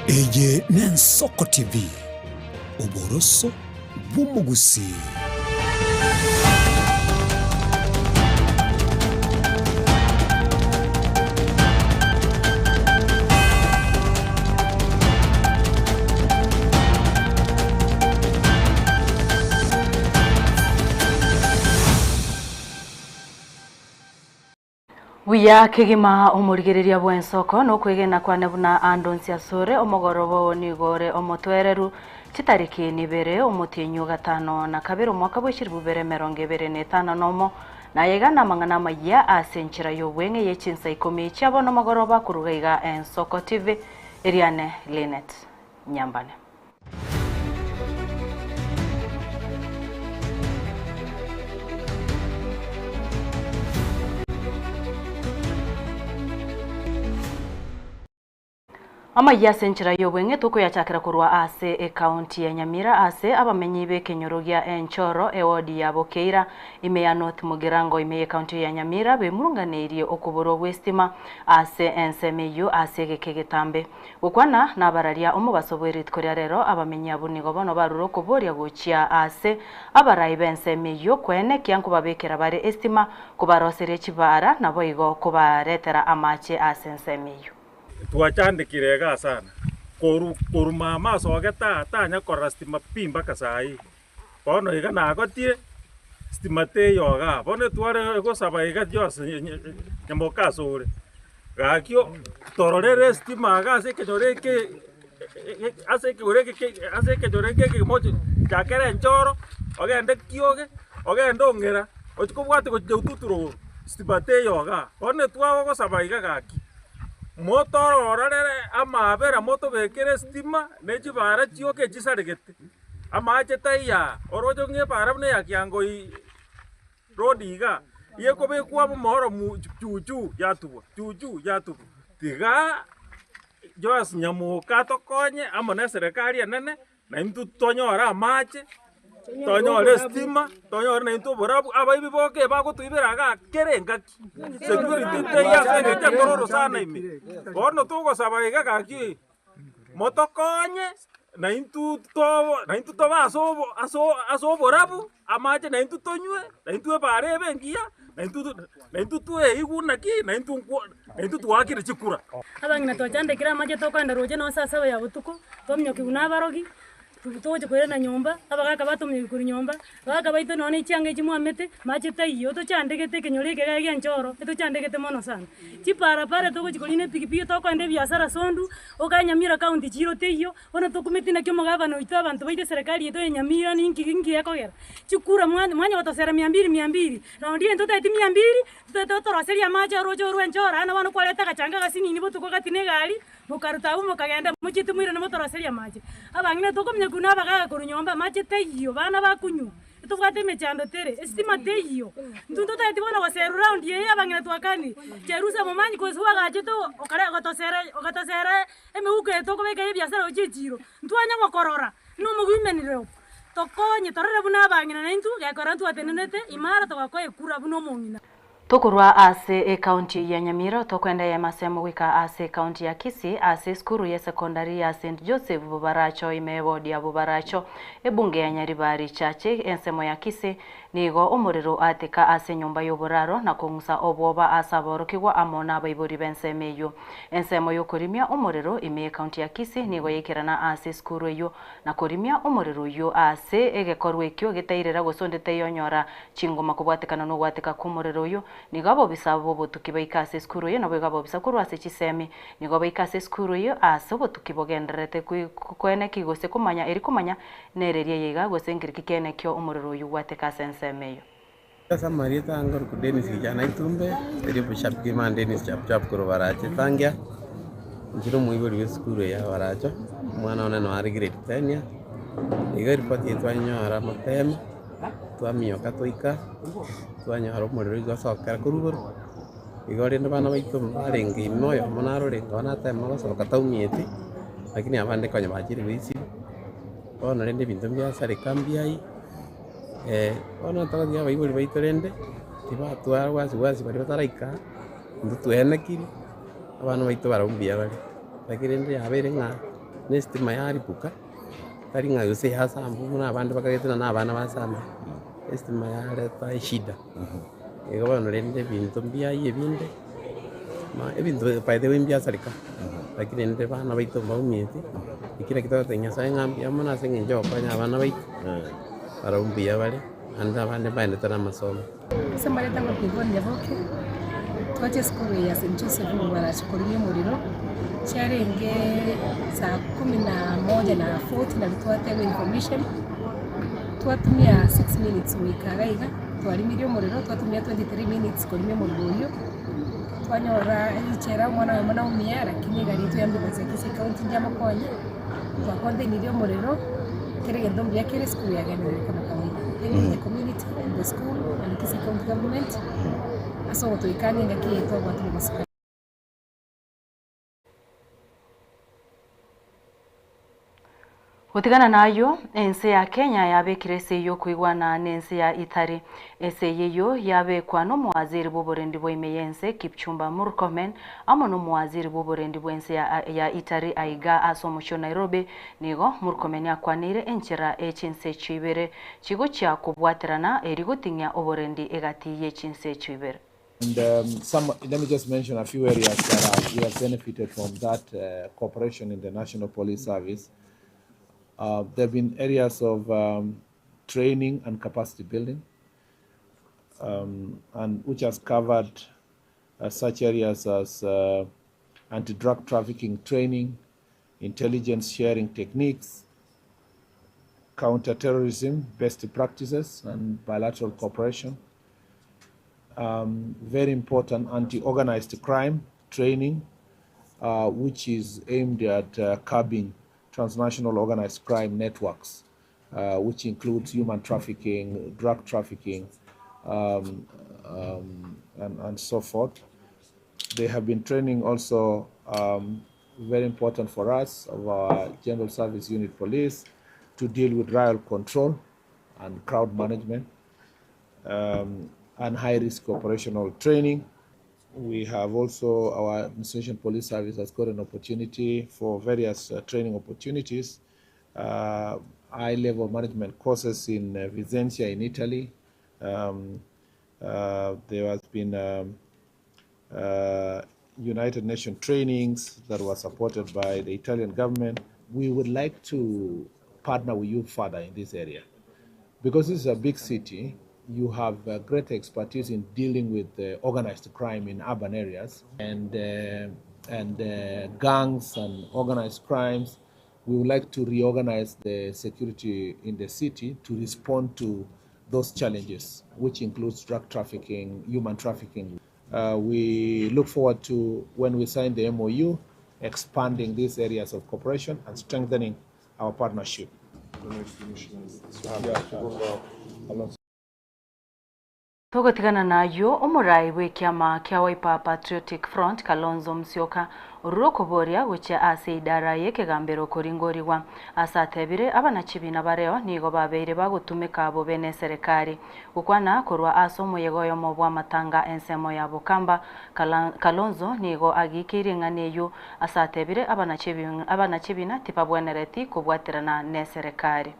Eye n'Ensoko TV oboroso bw'umugusi. Wiya kigima umurigereria bw'ensoko no kwegena kwa nebuna andonsi asore omogorobo nigore omotwereru chitariki nibere omutinyu gatano na kabiri mwaka bw'eshiribu bere 2025 nomo na yegana mangana Amayia asenchira yobwenge ye Chinsa Ikomi chabona mogoroba kurugaiga Ensoko TV Eriane Linet Nyambane. Amayia senchira yobwenge tuko yachakira kurwa ase county ya Nyamira ase abamenyi be kenyorogia enchoro ewodi ya Bokeira ime North Mugirango ime county ya Nyamira be murunganirie okuboro westima ase ensemeyo ase gekegetambe gukwana nabararia omubasobweri tkoria rero abamenyi abunigo bono baruro kuboria gochia ase abarayi bensemeyo kwene kyanku babekera bare estima kubaroserie chibara nabo igo kubaretera amache ase ensemeyo tuachandikirega sana koruma masoge tanya kora stima pimba kasai bono iga nagotie stima te yoga bono tware gosaba iga jose nyamoka sore gakio tororere stima gase kenyoreke ase kenyoreke mochi jakere nchoro ogende kioge ogende ongera ochikobwate gochututuro stima te yoga bono twago gosaba iga gaki motoro orarere amabera moto bekere stima nechibara chioke chisarigete amache taiya orojo nge para bune yakyango I rodiga yeko bekwa mohoro chuchu yatubu tiga Joas nyamuka tokonye amone serikali enene na intu tonyora amache tonyore stima tonyore na intu borabu abaibi boke bagotwiberaga kerenga security teya senge kororo sana imi bono tugo sabaiga gaki motokonye na intu toba aso borabu amache na intu tonywe na intu bare bengia na intu tuwe iguna ki na intu tuwakire chikura abangina twachandekira amache tokwenda roje no sasa ya butuko tomnyoki unabarogi tutoje kwera nyomba abagaka batumye kuri nyomba abagaka baito none icyange kimwamete mache tayo to chandegete kenyoreke gage nchoro to chandegete mono sana chipara para to kujikoline pikipiki to kwende biashara sondu okanyamira county chiro teyo ona to kumetina kyo magaba no ito abantu baite serikali yeto Nyamira ninki yakogera chikura mwanya watosera 200 na ndie nto tati 200 to toroseria mache rojo rwenchora ana wana kwaleta kachanga gasini ni botuko katine gali mukaruta mukagenda muchitumira na motoroseria mache abangine to komnya kuna bagaga kurunyomba mache teyo bana bakunyu tufate mechando tere estima teyo ntundo tati bona waseru round ye abangine twakani jerusa momanyi kwesuwa gache to okare ogatosere emeuke to kobeka biashara ochichiro ntwanya ngokorora no mugimeniro tokonye torere buna abangine na intu gakora twatenenete imara togakoye kura buno mongina Tokurwa ase county ya Nyamira tokwenda ya masemo wika ase county ya Kisii ase skuru ya sekondari ya St. Joseph Bubaracho imewodi ya Bubaracho ebunge ya Nyaribari chache ensemo ya Kisii nigo umuriro atika ase nyumba y'oburaro na kungusa obwoba asaborokigwa amona abaibori bensemeyo ensemo yo kurimia umuriro ime county ya Kisii nigo yekirana ase skuru yo na kurimia umuriro yo ase egekorwe kyo getairera gusondete yonyora chingoma kubwatikana no gwatika kumuriro yo nigabo bisabo botukiba ikase skuru yo nabo gabo bisakuru ase chisemi nigabo ikase skuru yo ase botukibogenderete kwene kigose kumanya eri kumanya nererie yega gosengiriki kene kyo umuriro yo gwatika sensemeyo Sasa marita angor ku Dennis kijana itumbe eri bushabki man Dennis chap kuro barache tangya njiro muibori skuru ya baracho mwana ona no ari grade 10 ya igari pati twanyo ara motema twamio katoika twanyo haro muriro igosoka kuruguru igori ndo bana baito barengi moyo monaro renga ona tema gosoka taumieti lakini abande konyo bajiri bisi ona rende bintu bya sare kambiai ona twagia baibori baitorende tiba twara wasi bari bataraika ndu tuenekiri abantu baito barumbia bari lakini ndi abere nga nestima yaribuka tari ng'a yose yasambu muna abandu bakagetana n'abana basamba estima yareta shida igabanurende bintu mbiaye binde ebintu by the way mbiasarika lakini nde bana baitu baumiti ikira kitote nyasaye ngambi amana senge njo kwanya abana baitu para umbia bale anda bande bande tana masomo semare tango pigoni yaboke twache skuru ya St. Joseph barashukurimye muriro cyarenge saa 11:40 na twatewe information twatumia 6 minutes wikagaiga twarimirie umuriro twatumia 23 minutes kurimye muriro twanyora ichera mwana umia lakini gari yetu yambulance kisi county njama konye twakonde nirio muriro kerege ndombi ya kere school ya gani kama kawaida the community and the school and kisi county government aso tuikani ngaki to watu basika. Gutigana nayo ense ya Kenya yabekire seyo kuigwana nense ya Itari eseyeyo yabekwa no muwaziri bw'oburendi bw'emeyense Kipchumba Murkomen amo no muwaziri bw'oburendi bw'ense ya Itari aiga asomusho Nairobi nigo Murkomen yakwanire enchera echinse chibere chigo kya kubwaterana erigutinya oburendi egati y'echinse chibere. And let me just mention a few areas that we have benefited from that cooperation in the National Police Service. There have been areas of training and capacity building, and which has covered such areas as anti-drug trafficking training, intelligence sharing techniques, counter-terrorism best practices, and bilateral cooperation. Very important anti-organized crime training, which is aimed at curbing transnational organized crime networks, which includes human trafficking, drug trafficking, and so forth. They have been training also, very important for us, of our General Service Unit Police to deal with riot control and crowd management, and high-risk operational training. We have also, our Administration Police Service has got an opportunity for various training opportunities, high-level management courses in Vicenza in Italy. There has been United Nations trainings that were supported by the Italian government. We would like to partner with you further in this area. Because this is a big city, you have great expertise in dealing with organized crime in urban areas and gangs and organized crimes. We would like to reorganize the security in the city to respond to those challenges, which includes drug trafficking, human trafficking. We look forward to, when we sign the MOU, expanding these areas of cooperation and strengthening our partnership. Togotigana nayo omurai w'ekyama kya Wiper Patriotic Front Kalonzo Musyoka orukoboria gucha ase idara y'ekegambero koringoriwa asatebire abanachibina bareo nigo babeire bagutumika abo bene serikali gukwana korwa aso muyegoyo mobwa matanga ensemo ya Bukamba. Kalonzo nigo agikiri nganeyo asatebire abanachibina tipabwenereti kubwatirana ne serikali.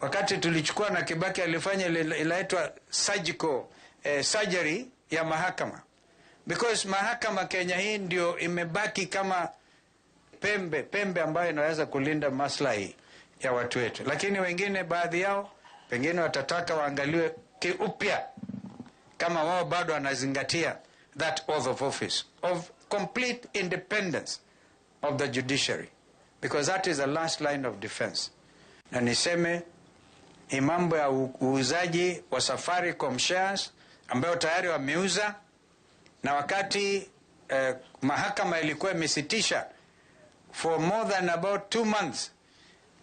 Wakati tulichukua na Kibaki alifanya ilaitwa surgery ya mahakama, because mahakama Kenya hii ndio imebaki kama pembe ambayo inaweza kulinda maslahi ya watu wetu, lakini wengine, baadhi yao pengine watataka waangaliwe kiupya kama wao bado wanazingatia that oath of office of complete independence of the judiciary, because that is the last line of defense. Na niseme mambo ya uuzaji wa Safaricom shares ambayo tayari wameuza, na wakati mahakama ilikuwa imesitisha for more than about 2 months,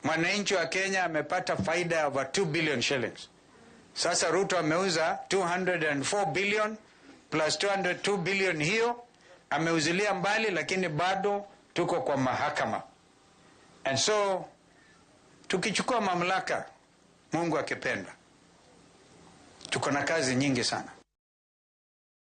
mwananchi wa Kenya amepata faida ya over 2 billion shillings. Sasa Ruto ameuza 204 billion plus 202 billion, hiyo ameuzilia mbali, lakini bado tuko kwa mahakama. And so tukichukua mamlaka, Mungu akipenda, tuko na kazi nyingi sana.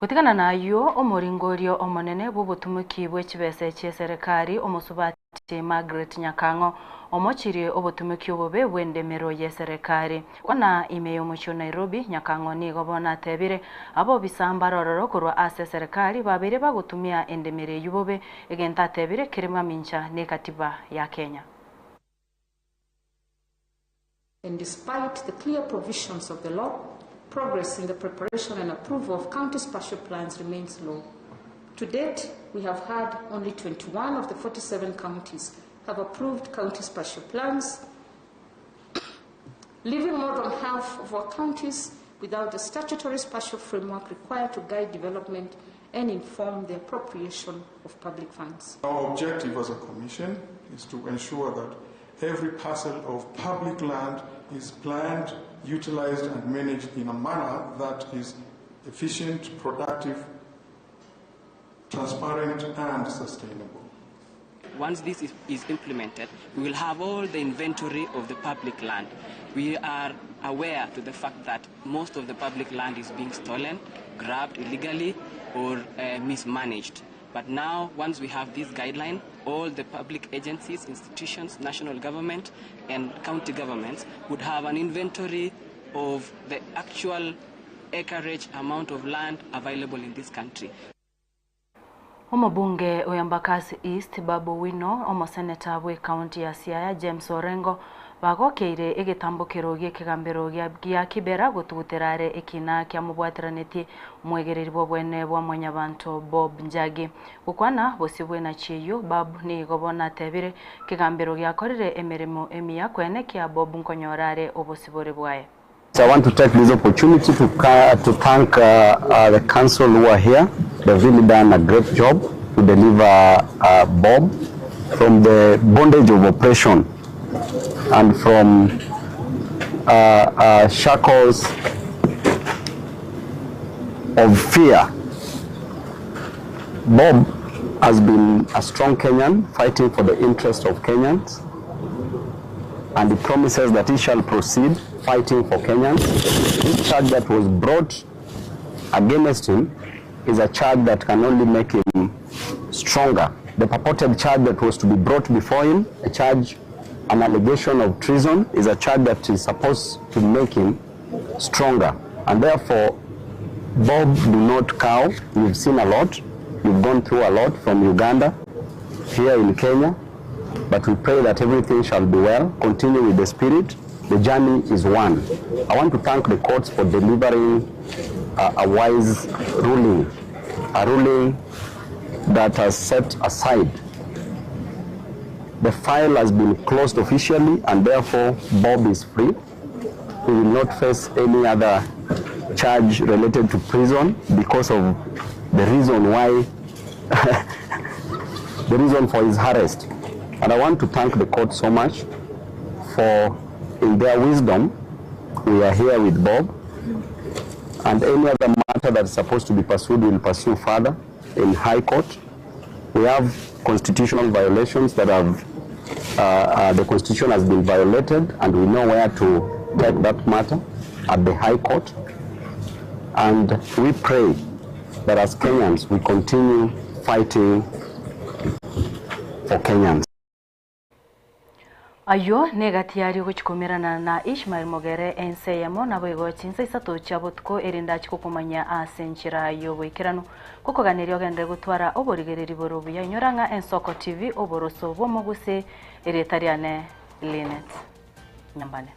Kutigana na yo omoringorio omonene bw'obutumuki bw'ekibese ky'eserikali omusubati Margaret Nyakango omochirie obutumuki obobe bw'endemero y'eserikali kwana imeyo mucho Nairobi. Nyakango nigo bona tebire abo bisambarororo kurwa ase serikali babere bagutumia endemere yubobe egenta tebire kirima mincha ne katiba ya Kenya. And despite the clear provisions of the law, progress in the preparation and approval of county spatial plans remains low. To date, we have had only 21 of the 47 counties have approved county spatial plans, leaving more than half of our counties without the statutory spatial framework required to guide development and inform the appropriation of public funds. Our objective as a commission is to ensure that every parcel of public land is planned, utilized and managed in a manner that is efficient, productive, transparent and sustainable. Once this is implemented, we will have all the inventory of the public land. We are aware to the fact that most of the public land is being stolen, grabbed illegally or mismanaged. But now, once we have this guideline, all the public agencies, institutions, national government and county governments would have an inventory of the actual acreage amount of land available in this country. Omobunge oyambakasi East Babu Wino omoseneta bwe county ya Siaya James Orengo bagokeire egetambukiro gy'ekigambiro gya kibera gutuguterare ekina kya mubwatiraneti mwegereri bwene bwa mwanyabantu Bob Njagi gukwana bosibwe na chiyo Bob ni gobona tebire kigambiro gyakorire emirimo emiya kwene kya Bob nkonyorare obosibore bwaye. So I want to take this opportunity to thank the council who are here. They've really done a great job to deliver Bob from the bondage of oppression and from shackles of fear. Bob has been a strong Kenyan fighting for the interest of Kenyans, and he promises that he shall proceed fighting for Kenyans. This charge that was brought against him is a charge that can only make him stronger. The purported charge that was to be brought before him, an allegation of treason, is a charge that is supposed to make him stronger. And therefore, Bob, do not cow. You've seen a lot. You've gone through a lot from Uganda, here in Kenya. But we pray that everything shall be well. Continue with the spirit. The journey is one. I want to thank the courts for delivering a wise ruling, a ruling that has set aside. The file has been closed officially, and therefore Bob is free. He will not face any other charge related to prison because of the reason why, the reason for his arrest. And I want to thank the court so much for, in their wisdom, we are here with Bob. And any other matter that's supposed to be pursued, we'll pursue further in High Court. We have constitutional violations that have, the Constitution has been violated, and we know where to take that matter at the High Court. And we pray that as Kenyans, we continue fighting for Kenyans. Ayo negatiari kuchikomerana na Ishmael Mogere enseyemo nabo igo Chinsa isato chabotko erinda chikukumanya asenchira ayo wekirano kukoganirio gende gutwara oborigereri borobu ya nyoranga ensoko TV oboroso bomoguse eretariane Linet Nyambane.